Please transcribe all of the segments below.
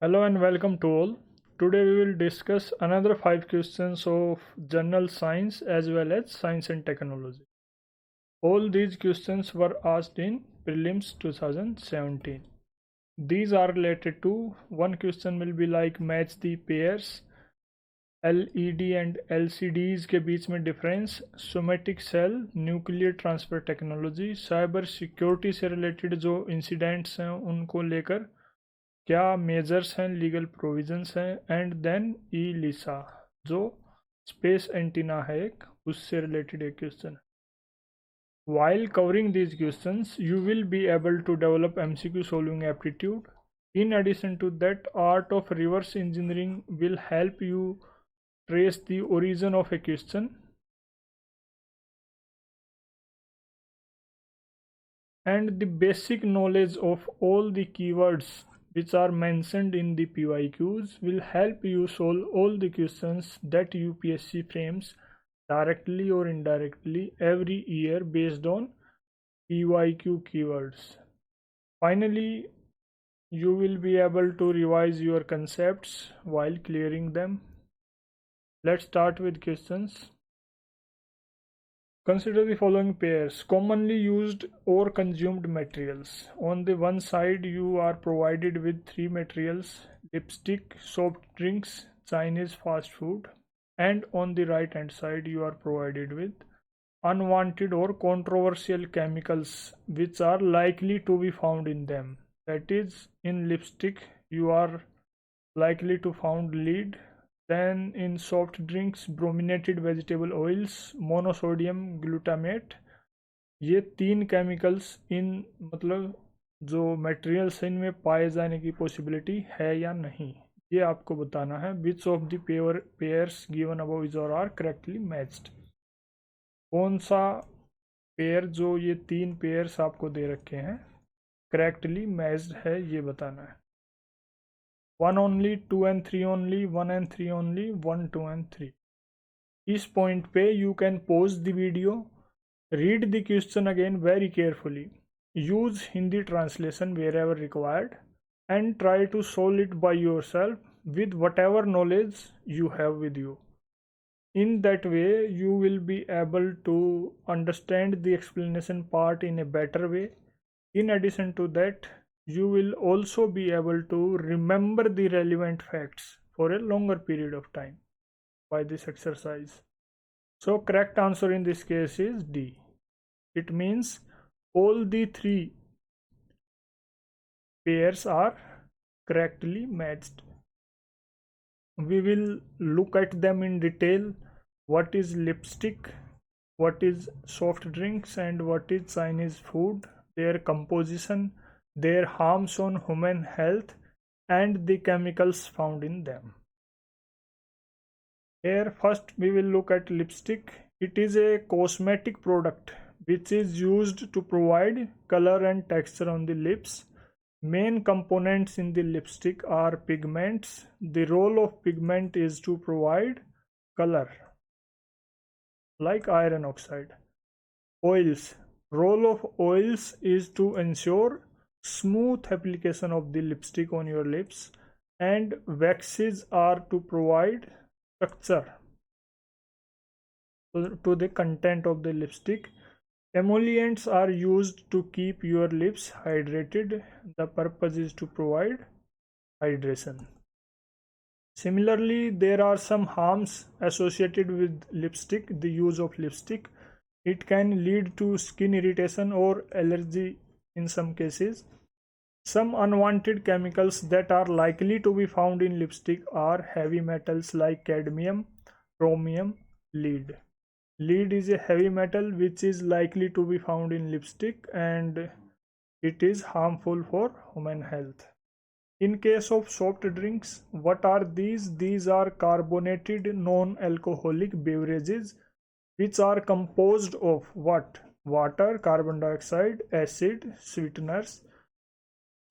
Hello and welcome to all. Today we will discuss another 5 questions of General Science as well as Science and Technology. All these questions were asked in Prelims 2017. These are related to one question will be like match the pairs, LED and LCDs के बीच में difference, somatic cell, nuclear transfer technology, cyber security से related जो incidents हैं उनको लेकर क्या measures हैं, लीगल प्रोविजंस हैं, एंड देन ई लिसा जो स्पेस एंटीना है एक, उससे रिलेटेड एक क्वेश्चन है. While covering these questions, you will be able to develop MCQ solving aptitude. In addition to that, art of reverse engineering will help you trace the origin of a question and the basic knowledge of all the keywords which are mentioned in the PYQs will help you solve all the questions that UPSC frames directly or indirectly every year based on PYQ keywords. Finally, you will be able to revise your concepts while clearing them. Let's start with questions. Consider the following pairs: commonly used or consumed materials. On the one side, you are provided with 3 materials: lipstick, soft drinks, Chinese fast food. And on the right hand side, you are provided with unwanted or controversial chemicals which are likely to be found in them. That is, in lipstick, you are likely to find lead. Then in soft drinks, brominated vegetable oils, monosodium glutamate. ये 3 chemicals इन मतलब जो materials हैं इनमें पाए जाने की possibility है या नहीं, ये आपको बताना है. Which of the pairs given above is और आर करेक्टली मैच्ड. कौन सा पेयर जो ये 3 पेयर्स आपको दे रखे हैं करेक्टली मैच्ड है, ये बताना है. 1 only, 2 and 3 only, 1 and 3 only, 1, 2 and 3. इस पॉइंट पे you can pause the video, read the question again very carefully, use Hindi translation wherever required, and try to solve it by yourself with whatever knowledge you have with you. In that way, you will be able to understand the explanation part in a better way. In addition to that, you will also be able to remember the relevant facts for a longer period of time by this exercise. So correct answer in this case is D. It means all the 3 pairs are correctly matched. We will look at them in detail. What is lipstick, what is soft drinks, and what is Chinese food, their composition, their harms on human health, and the chemicals found in them. Here first we will look at lipstick. It is a cosmetic product which is used to provide color and texture on the lips. Main components in the lipstick are pigments. The role of pigment is to provide color, like iron oxide. Oils. Role of oils is to ensure smooth application of the lipstick on your lips, and waxes are to provide structure to the content of the lipstick. Emollients are used to keep your lips hydrated. The purpose is to provide hydration. Similarly, there are some harms associated with lipstick, the use of lipstick. It can lead to skin irritation or allergy in some cases. Some unwanted chemicals that are likely to be found in lipstick are heavy metals like cadmium, chromium, lead. Lead is a heavy metal which is likely to be found in lipstick and it is harmful for human health. In case of soft drinks, what are these? These are carbonated non-alcoholic beverages which are composed of what? Water, carbon dioxide, acid, sweeteners.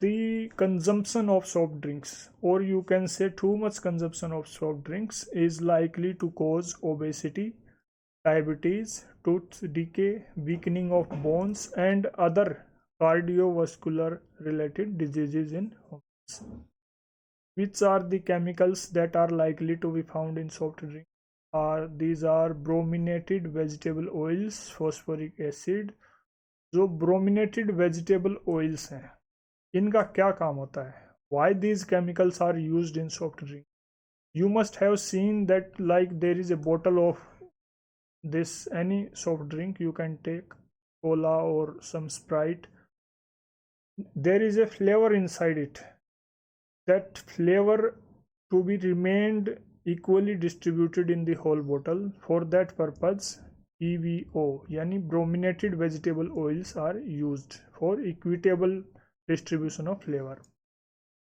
The consumption of soft drinks, or you can say too much consumption of soft drinks, is likely to cause obesity, diabetes, tooth decay, weakening of bones, and other cardiovascular related diseases in humans. Which are the chemicals that are likely to be found in soft drink? These are brominated vegetable oils, phosphoric acid. जो brominated vegetable oils हैं, इनका क्या काम होता है? Why these chemicals are used in soft drink? You must have seen that, like, there is a bottle of this any soft drink you can take, cola or some Sprite. There is a flavor inside it. That flavor to be remained equally distributed in the whole bottle. For that purpose, EVO yani brominated vegetable oils are used for equitable distribution of flavor.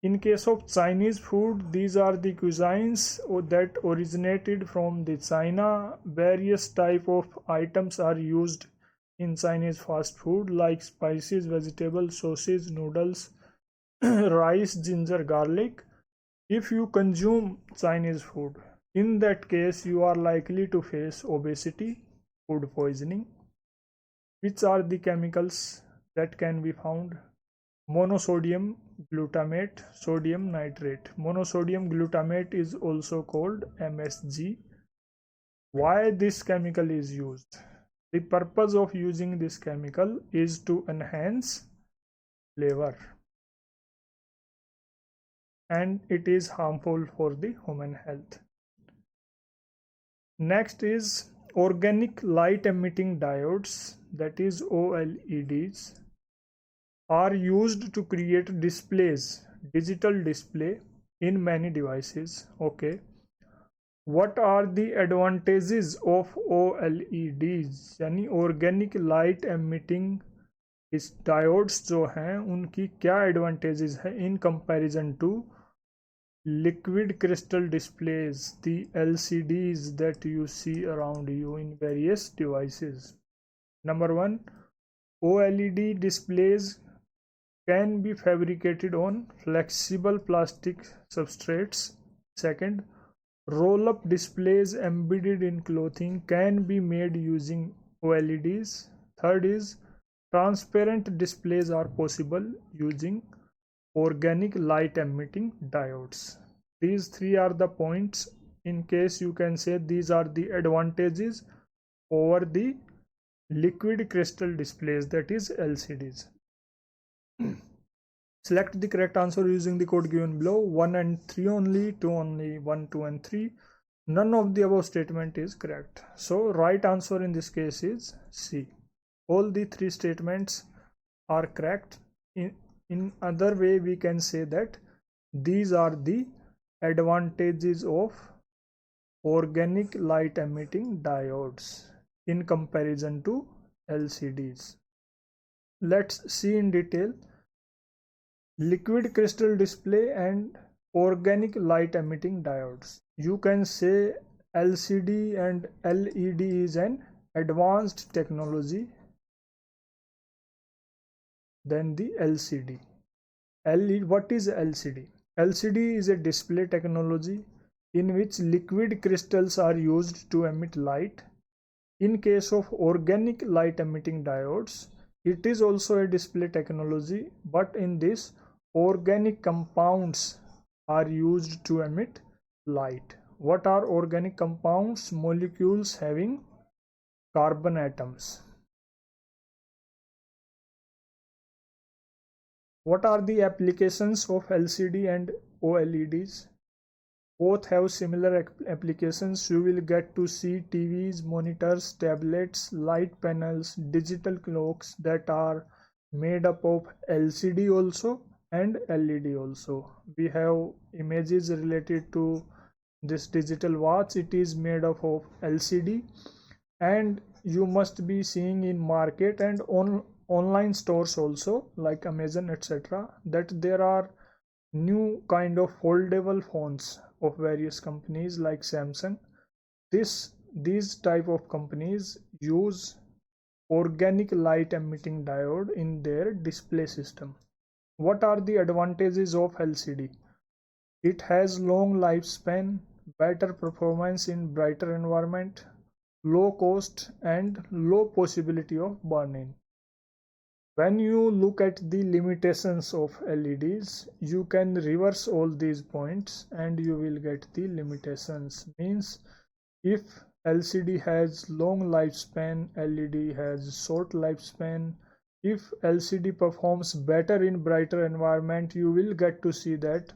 In case of Chinese food, these are the cuisines that originated from the China. Various type of items are used in Chinese fast food like spices, vegetables, sauces, noodles, rice, ginger, garlic. If you consume Chinese food, in that case you are likely to face obesity, food poisoning. Which are the chemicals that can be found? Monosodium glutamate, sodium nitrate. Monosodium glutamate is also called MSG. Why this chemical is used? The purpose of using this chemical is to enhance flavor, and it is harmful for the human health. Next is organic light emitting diodes, that is OLEDs, are used to create displays, digital display in many devices. Okay, what are the advantages of OLEDs यानी organic light emitting इस diodes जो हैं उनकी क्या advantages है in comparison to liquid crystal displays, the LCDs that you see around you in various devices? Number one, OLED displays can be fabricated on flexible plastic substrates. Second, roll-up displays embedded in clothing can be made using OLEDs. Third is transparent displays are possible using organic light emitting diodes. These three are the points. In case you can say these are the advantages over the liquid crystal displays, that is LCDs. Select the correct answer using the code given below. 1 and 3 only, 2 only, 1, 2 and 3. None of the above statement is correct. So right answer in this case is C. All the three statements are correct. In other way we can say that these are the advantages of organic light emitting diodes in comparison to LCDs. Let's see in detail liquid crystal display and organic light emitting diodes. You can say LCD and LED is an advanced technology than the LCD. What is LCD? LCD is a display technology in which liquid crystals are used to emit light. In case of organic light emitting diodes, it is also a display technology, but in this organic compounds are used to emit light. What are organic compounds? Molecules having carbon atoms. What are the applications of LCD and OLEDs? Both have similar applications. You will get to see TVs, monitors, tablets, light panels, digital clocks that are made up of LCD also and LED also. We have images related to this digital watch. It is made up of LCD, and you must be seeing in market and online stores also like Amazon etc. that there are new kind of foldable phones of various companies like Samsung. These type of companies use organic light emitting diode in their display system. What are the advantages of LCD? It has long lifespan, better performance in brighter environment, low cost and low possibility of burn-in. When you look at the limitations of LEDs, you can reverse all these points and you will get the limitations. Means if LCD has long lifespan, LED has short lifespan. If LCD performs better in brighter environment, you will get to see that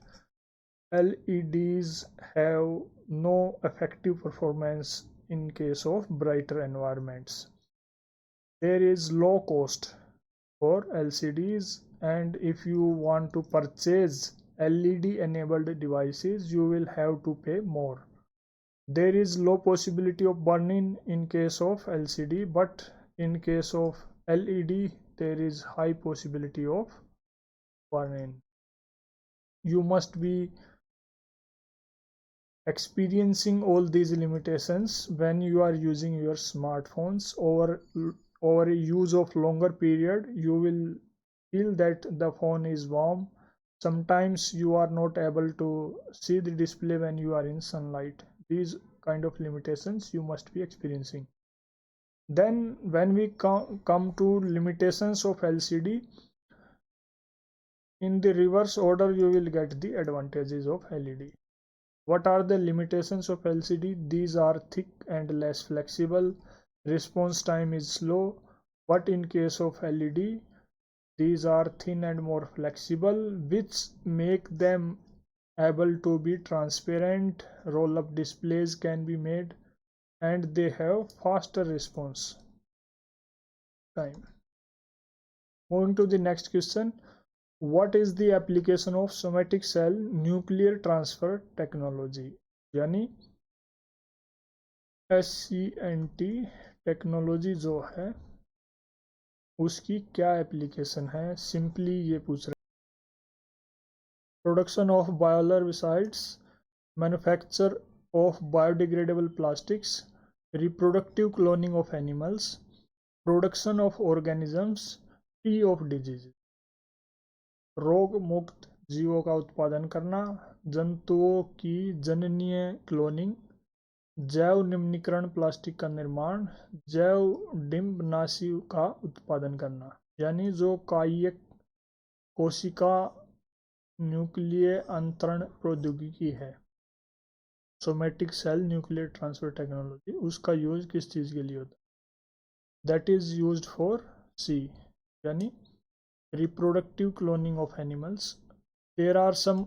LEDs have no effective performance in case of brighter environments. There is low cost for LCDs, and if you want to purchase LED enabled devices, you will have to pay more. There is low possibility of burn-in in case of LCD, but in case of LED there is high possibility of burn-in. You must be experiencing all these limitations when you are using your smartphones over a use of longer period. You will feel that the phone is warm. Sometimes you are not able to see the display when you are in sunlight. These kind of limitations you must be experiencing. Then when we come to limitations of LCD, in the reverse order you will get the advantages of LED. What are the limitations of LCD? These are thick and less flexible. Response time is slow. But in case of LED, these are thin and more flexible, which make them able to be transparent. Roll-up displays can be made, and they have faster response time. Moving to the next question. What is the application of somatic cell nuclear transfer technology? यानी SCNT technology जो है उसकी क्या application है, simply ये पूछ रहे हैं. Production of biolarvicides, manufacture of biodegradable plastics, reproductive cloning of animals, production of organisms, free of disease. रोग मुक्त जीवों का उत्पादन करना, जंतुओं की जननीय क्लोनिंग, जैव निम्नीकरण प्लास्टिक का निर्माण, जैव डिम्बनाशी का उत्पादन करना. यानी जो कायिक कोशिका न्यूक्लियर अंतरण प्रौद्योगिकी है, somatic cell nuclear transfer technology, उसका यूज किस चीज़ के लिए होता है? That is used for C, यानी reproductive cloning of animals. There are some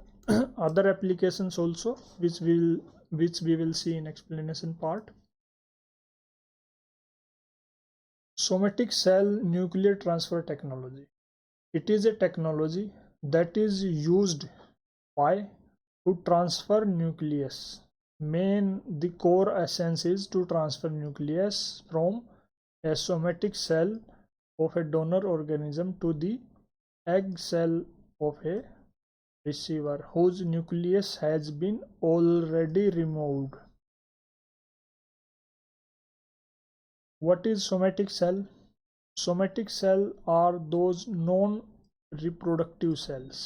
other applications also which we will see in explanation part. Somatic cell nuclear transfer technology. It is a technology that is used by to transfer nucleus. The core essence is to transfer nucleus from a somatic cell of a donor organism to the egg cell of a receiver whose nucleus has been already removed. What is somatic cell? Somatic cell are those non-reproductive cells.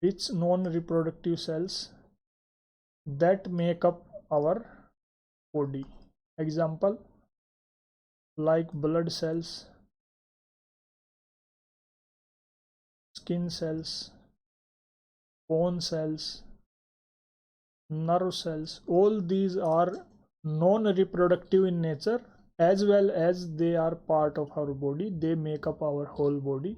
Which non-reproductive cells? That make up our body. Example like blood cells, skin cells, bone cells, nerve cells. All these are non-reproductive in nature, as well as they are part of our body. They make up our whole body.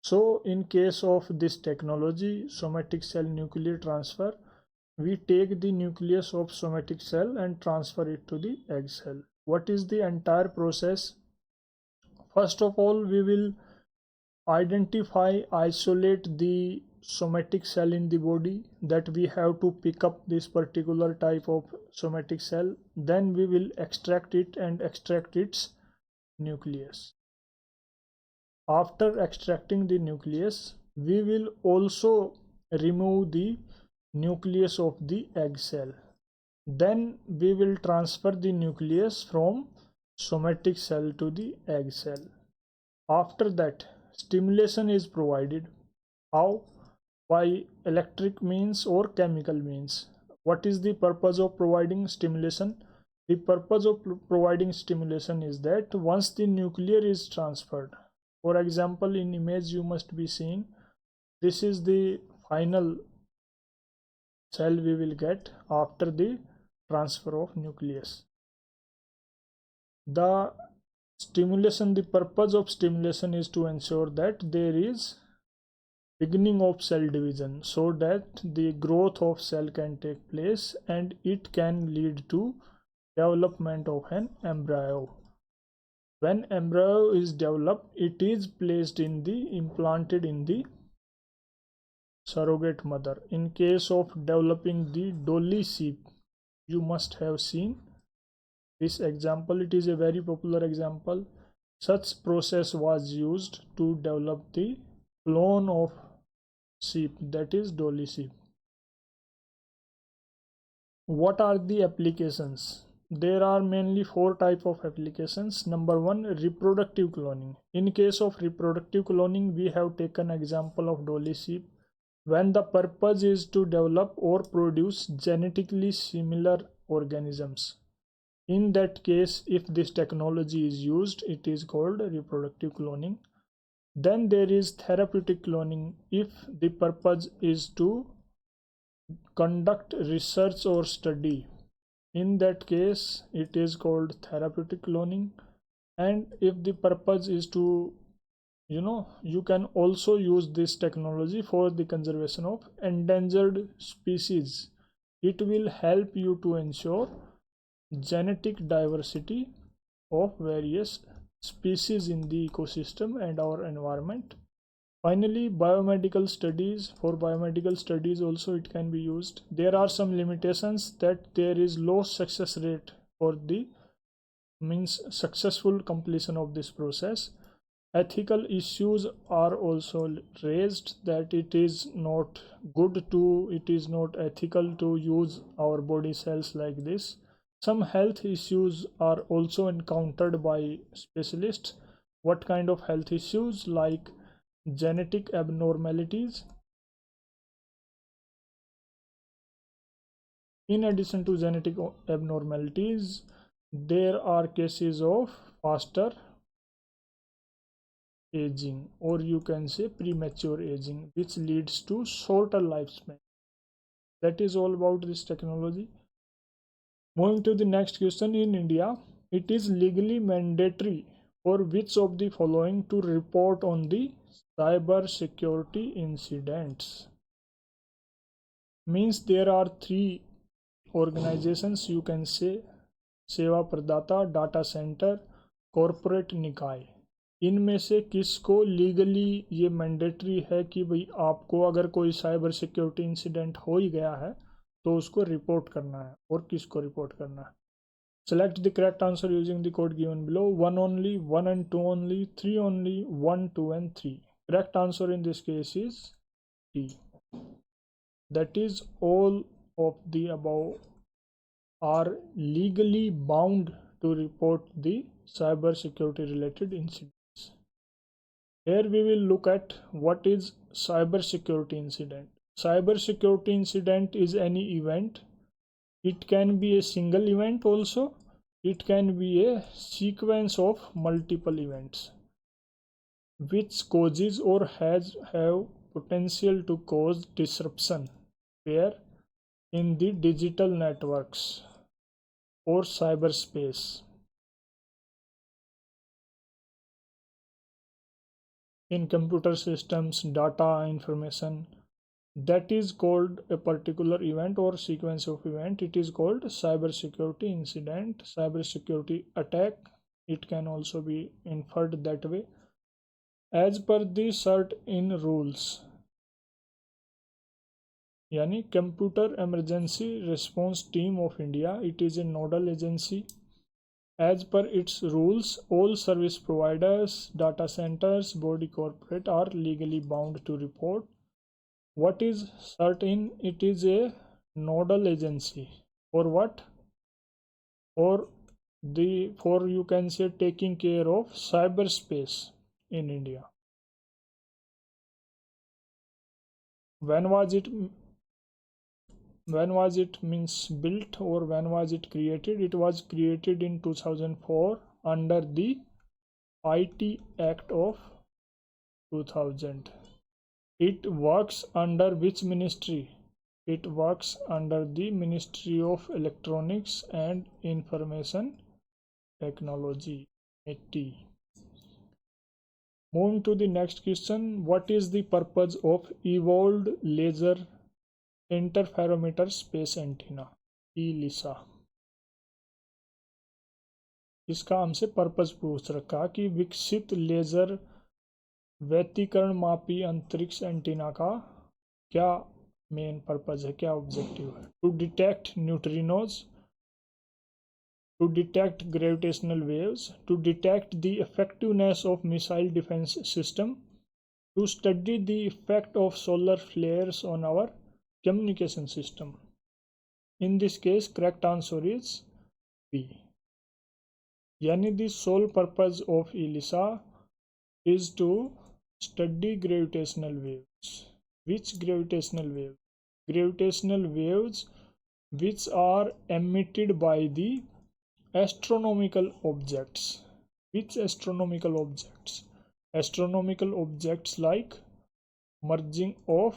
So in case of this technology, somatic cell nuclear transfer, we take the nucleus of somatic cell and transfer it to the egg cell. What is the entire process? First of all, we will isolate the somatic cell in the body, that we have to pick up this particular type of somatic cell. Then we will extract it and extract its nucleus. After extracting the nucleus, we will also remove the nucleus of the egg cell. Then we will transfer the nucleus from somatic cell to the egg cell. After that, stimulation is provided. How? By electric means or chemical means. What is the purpose of providing stimulation? The purpose of providing stimulation is that once the nuclear is transferred, for example, in image you must be seeing, this is the final cell we will get after the transfer of nucleus. The purpose of stimulation is to ensure that there is beginning of cell division so that the growth of cell can take place and it can lead to development of an embryo. When embryo is developed, it is implanted in the surrogate mother. In case of developing the dolly sheep, you must have seen this example. It is a very popular example. Such process was used to develop the clone of sheep, that is dolly sheep. What are the applications? There are mainly 4 types of applications. Number 1, reproductive cloning. In case of reproductive cloning, we have taken example of dolly sheep. When the purpose is to develop or produce genetically similar organisms. In that case, if this technology is used, it is called reproductive cloning. Then there is therapeutic cloning. If the purpose is to conduct research or study, in that case it is called therapeutic cloning. And if the purpose is to, you can also use this technology for the conservation of endangered species. It will help you to ensure genetic diversity of various species in the ecosystem and our environment. Finally, biomedical studies. For biomedical studies also it can be used. There are some limitations, that there is low success rate for the successful completion of this process. Ethical issues are also raised, that it is not ethical to use our body cells like this. Some health issues are also encountered by specialists. What kind of health issues? Like genetic abnormalities. In addition to genetic abnormalities, there are cases of faster aging, or you can say premature aging, which leads to shorter lifespan. That is all about this technology. Moving to the next question. In India, it is legally mandatory for which of the following to report on the cyber security incidents? Means there are 3 organizations, you can say सेवा प्रदाता, data centre, corporate निकाय. इनमें से किसको legally ये mandatory है कि भाई आपको अगर कोई साइबर सिक्योरिटी इंसिडेंट हो ही गया है तो उसको रिपोर्ट करना है, और किसको रिपोर्ट करना है? Select the correct answer using the code given below. 1 only, 1 and 2 only, 3 only, 1, 2 and 3. Correct answer in this case is D. That is, all of the above are legally bound to report the cyber security related incidents. Here we will look at what is cyber security incident. Cyber security incident is any event. It can be a single event also. It can be a sequence of multiple events which causes or have potential to cause disruption where in the digital networks or cyberspace. In computer systems, data, information, that is called a particular event or sequence of event. It is called cyber security incident, cyber security attack. It can also be inferred that way. As per the CERT in rules, yani Computer Emergency Response Team of India, it is a nodal agency. As per its rules, all service providers, data centers, body corporate are legally bound to report. What is CERT in? It is a nodal agency for what? For you can say taking care of cyberspace in India. When was it When was it means built, or when was it created? It was created in 2004 under the IT Act of 2000. It works under which ministry? It works under the Ministry of Electronics and Information Technology, MET. Moving to the next question. What is the purpose of evolved laser interferometer space antenna, ELISA? इसका हमसे purpose पूछ रखा कि विकसित laser व्यतिकरण मापी अंतरिक्ष antenna का क्या मेन पर्पस है, क्या ऑब्जेक्टिव है? To detect neutrinos, to detect gravitational waves, to detect the effectiveness of missile defense system, to study the effect of solar flares on our communication system. In this case, correct answer is B. Yani the sole purpose of ELISA is to study gravitational waves. Which gravitational waves? Gravitational waves which are emitted by the astronomical objects. Which astronomical objects? Astronomical objects like merging of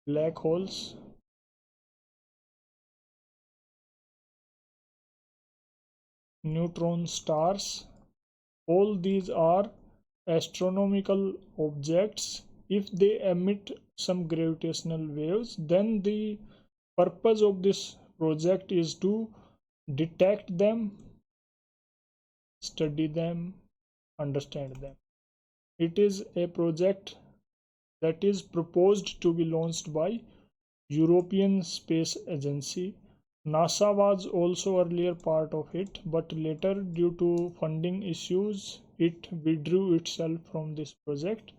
black holes, neutron stars. All these are astronomical objects. If they emit some gravitational waves, then the purpose of this project is to detect them, study them, understand them. It is a project that is proposed to be launched by European Space Agency. NASA was also earlier part of it, but later due to funding issues it withdrew itself from this project.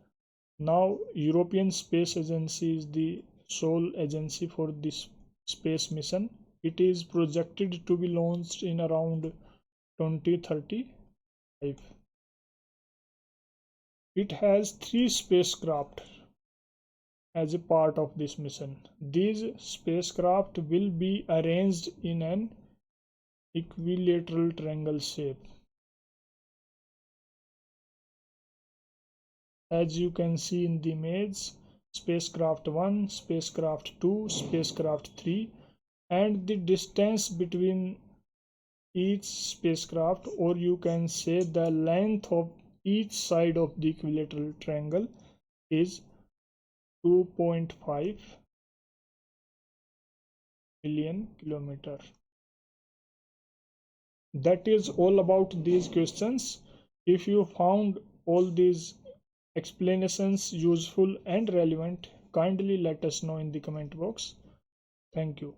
Now European Space Agency is the sole agency for this space mission. It is projected to be launched in around 2035. It has 3 spacecraft as a part of this mission. These spacecraft will be arranged in an equilateral triangle shape. As you can see in the image, spacecraft 1, spacecraft 2, spacecraft 3, and the distance between each spacecraft, or you can say the length of each side of the equilateral triangle, is 2.5 million kilometers. That is all about these questions. If you found all these explanations useful and relevant, kindly let us know in the comment box. Thank you.